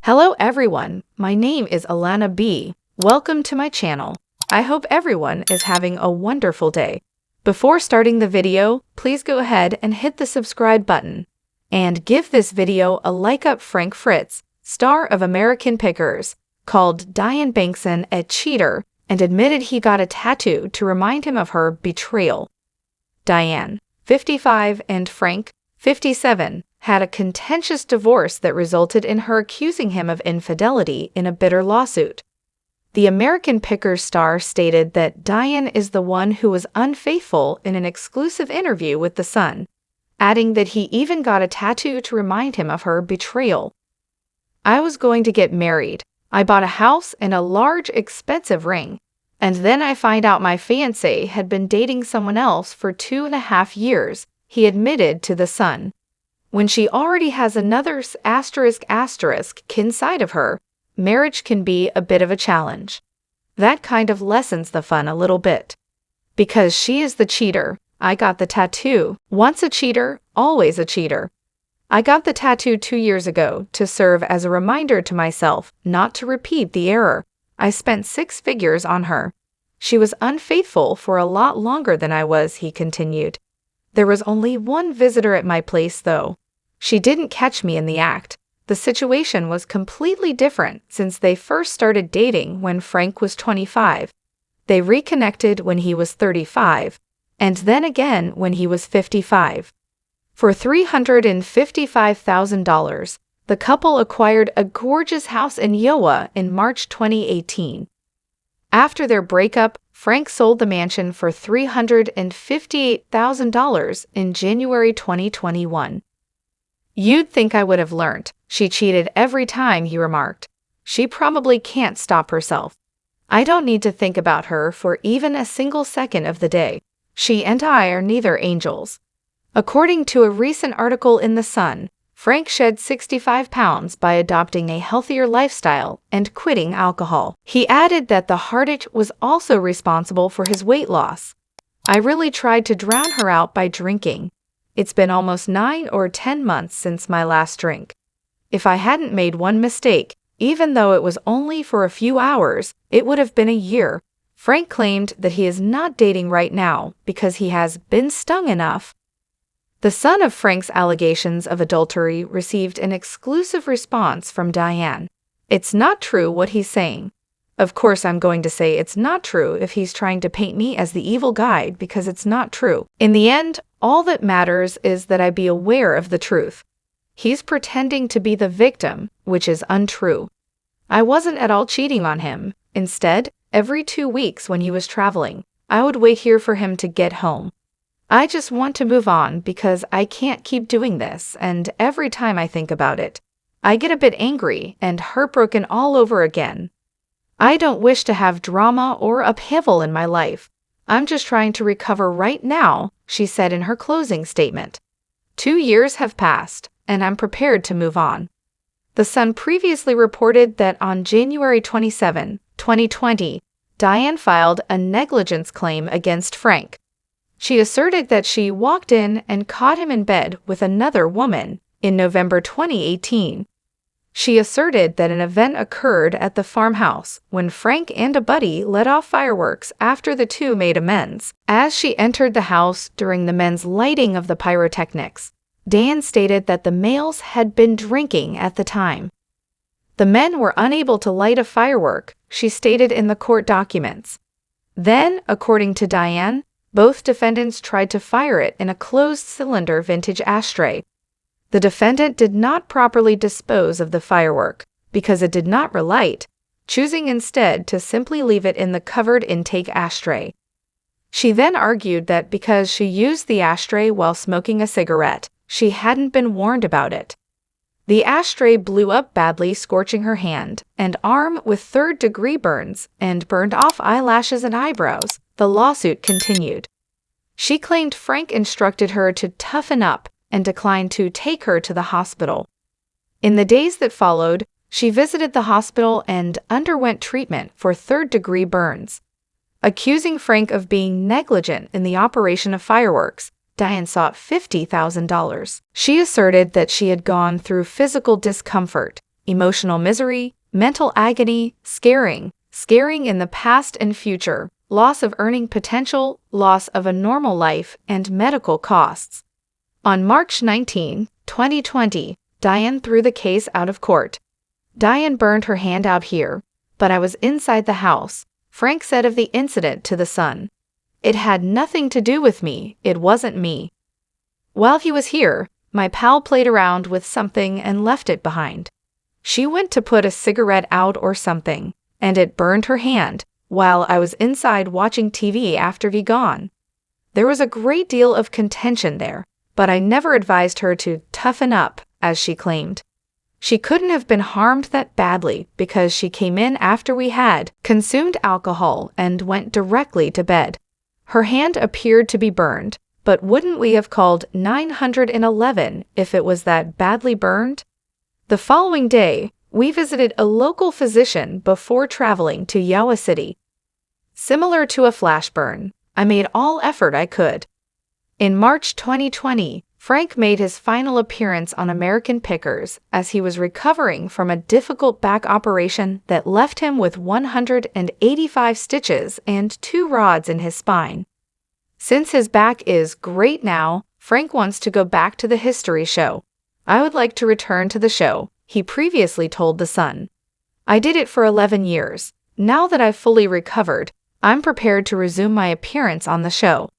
Hello everyone, my name is Alana B. Welcome to my channel. I hope everyone is having a wonderful day. Before starting the video, please go ahead and hit the subscribe button. And give this video a like up. Frank Fritz, star of American Pickers, called Diann Bankson a cheater and admitted he got a tattoo to remind him of her betrayal. Diann, 55, and Frank, 57, had a contentious divorce that resulted in her accusing him of infidelity in a bitter lawsuit. The American Pickers star stated that Diann is the one who was unfaithful in an exclusive interview with The Sun, adding that he even got a tattoo to remind him of her betrayal. "I was going to get married. I bought a house and a large, expensive ring. And then I find out my fiancé had been dating someone else for 2.5 years, he admitted to The Sun. When she already has another *** inside of her, marriage can be a bit of a challenge. That kind of lessens the fun a little bit. Because she is the cheater, I got the tattoo. Once a cheater, always a cheater. I got the tattoo 2 years ago to serve as a reminder to myself not to repeat the error. I spent 6 figures on her. She was unfaithful for a lot longer than I was," he continued. "There was only one visitor at my place, though. She didn't catch me in the act. The situation was completely different since they first started dating when Frank was 25. They reconnected when he was 35, and then again when he was 55. For $355,000, the couple acquired a gorgeous house in Iowa in March 2018. After their breakup, Frank sold the mansion for $358,000 in January 2021. "You'd think I would have learned. She cheated every time," he remarked. "She probably can't stop herself. I don't need to think about her for even a single second of the day. She and I are neither angels." According to a recent article in The Sun, Frank shed 65 pounds by adopting a healthier lifestyle and quitting alcohol. He added that the heartache was also responsible for his weight loss. "I really tried to drown her out by drinking. It's been almost 9 or 10 months since my last drink. If I hadn't made one mistake, even though it was only for a few hours, it would have been a year." Frank claimed that he is not dating right now because he has been stung enough. The son of Frank's allegations of adultery received an exclusive response from Diann. "It's not true what he's saying. Of course I'm going to say it's not true if he's trying to paint me as the evil guy because it's not true. In the end, all that matters is that I be aware of the truth. He's pretending to be the victim, which is untrue. I wasn't at all cheating on him. Instead, every 2 weeks when he was traveling, I would wait here for him to get home. I just want to move on because I can't keep doing this, and every time I think about it, I get a bit angry and heartbroken all over again. I don't wish to have drama or upheaval in my life. I'm just trying to recover right now," she said in her closing statement. 2 years have passed, and I'm prepared to move on. The Sun previously reported that on January 27, 2020, Diann filed a negligence claim against Frank. She asserted that she walked in and caught him in bed with another woman in November 2018. She asserted that an event occurred at the farmhouse when Frank and a buddy let off fireworks after the two made amends. As she entered the house during the men's lighting of the pyrotechnics, Diann stated that the males had been drinking at the time. The men were unable to light a firework, she stated in the court documents. Then, according to Diann, both defendants tried to fire it in a closed-cylinder vintage ashtray. The defendant did not properly dispose of the firework because it did not relight, choosing instead to simply leave it in the covered intake ashtray. She then argued that because she used the ashtray while smoking a cigarette, she hadn't been warned about it. The ashtray blew up badly, scorching her hand and arm with third-degree burns and burned off eyelashes and eyebrows, the lawsuit continued. She claimed Frank instructed her to toughen up and declined to take her to the hospital. In the days that followed, she visited the hospital and underwent treatment for third-degree burns. Accusing Frank of being negligent in the operation of fireworks, Diann sought $50,000. She asserted that she had gone through physical discomfort, emotional misery, mental agony, scaring in the past and future, loss of earning potential, loss of a normal life, and medical costs. On March 19, 2020, Diann threw the case out of court. Diann burned her hand out here, but I was inside the house, Frank said of the incident to The Sun. It had nothing to do with me, it wasn't me. While he was here, my pal played around with something and left it behind. She went to put a cigarette out or something, and it burned her hand, while I was inside watching TV after he gone. There was a great deal of contention there, but I never advised her to toughen up, as she claimed. She couldn't have been harmed that badly because she came in after we had consumed alcohol and went directly to bed. Her hand appeared to be burned, but wouldn't we have called 911 if it was that badly burned? The following day, we visited a local physician before traveling to Iowa City. Similar to a flash burn, I made all effort I could. In March 2020, Frank made his final appearance on American Pickers as he was recovering from a difficult back operation that left him with 185 stitches and 2 rods in his spine. Since his back is great now, Frank wants to go back to the history show. I would like to return to the show, he previously told The Sun. I did it for 11 years. Now that I've fully recovered, I'm prepared to resume my appearance on the show.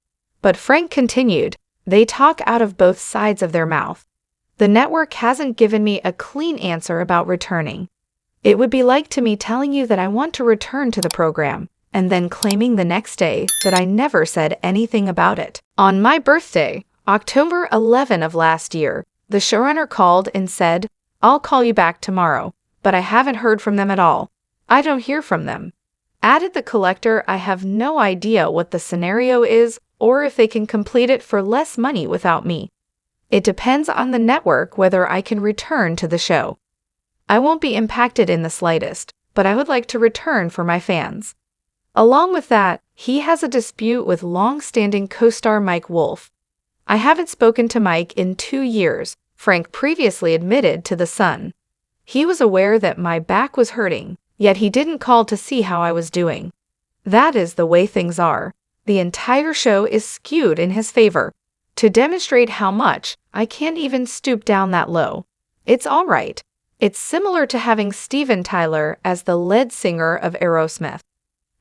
But Frank continued, they talk out of both sides of their mouth. The network hasn't given me a clean answer about returning. It would be like to me telling you that I want to return to the program, and then claiming the next day that I never said anything about it. On my birthday, October 11 of last year, the showrunner called and said, I'll call you back tomorrow, but I haven't heard from them at all. I don't hear from them. Added the collector, I have no idea what the scenario is or if they can complete it for less money without me. It depends on the network whether I can return to the show. I won't be impacted in the slightest, but I would like to return for my fans. Along with that, he has a dispute with long-standing co-star Mike Wolf. I haven't spoken to Mike in 2 years, Frank previously admitted to The Sun. He was aware that my back was hurting, yet he didn't call to see how I was doing. That is the way things are. The entire show is skewed in his favor. To demonstrate how much, I can't even stoop down that low. It's all right. It's similar to having Steven Tyler as the lead singer of Aerosmith.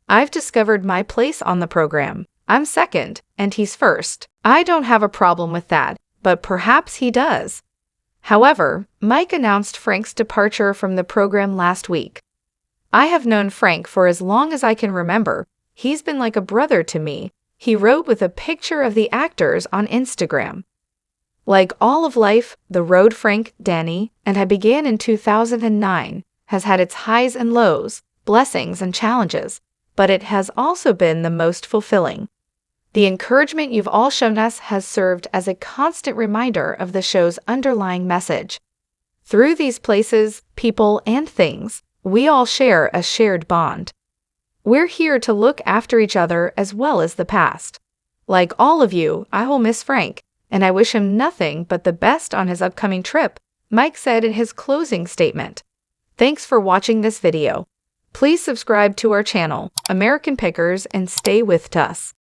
I've discovered my place on the program. I'm second, and he's first. I don't have a problem with that, but perhaps he does. However, Mike announced Frank's departure from the program last week. I have known Frank for as long as I can remember. He's been like a brother to me, he wrote with a picture of the actors on Instagram. Like all of life, the road Frank, Danny, and I began in 2009, has had its highs and lows, blessings and challenges, but it has also been the most fulfilling. The encouragement you've all shown us has served as a constant reminder of the show's underlying message. Through these places, people, and things, we all share a shared bond. We're here to look after each other as well as the past. Like all of you, I will miss Frank, and I wish him nothing but the best on his upcoming trip, Mike said in his closing statement. Thanks for watching this video. Please subscribe to our channel, American Pickers, and stay with us.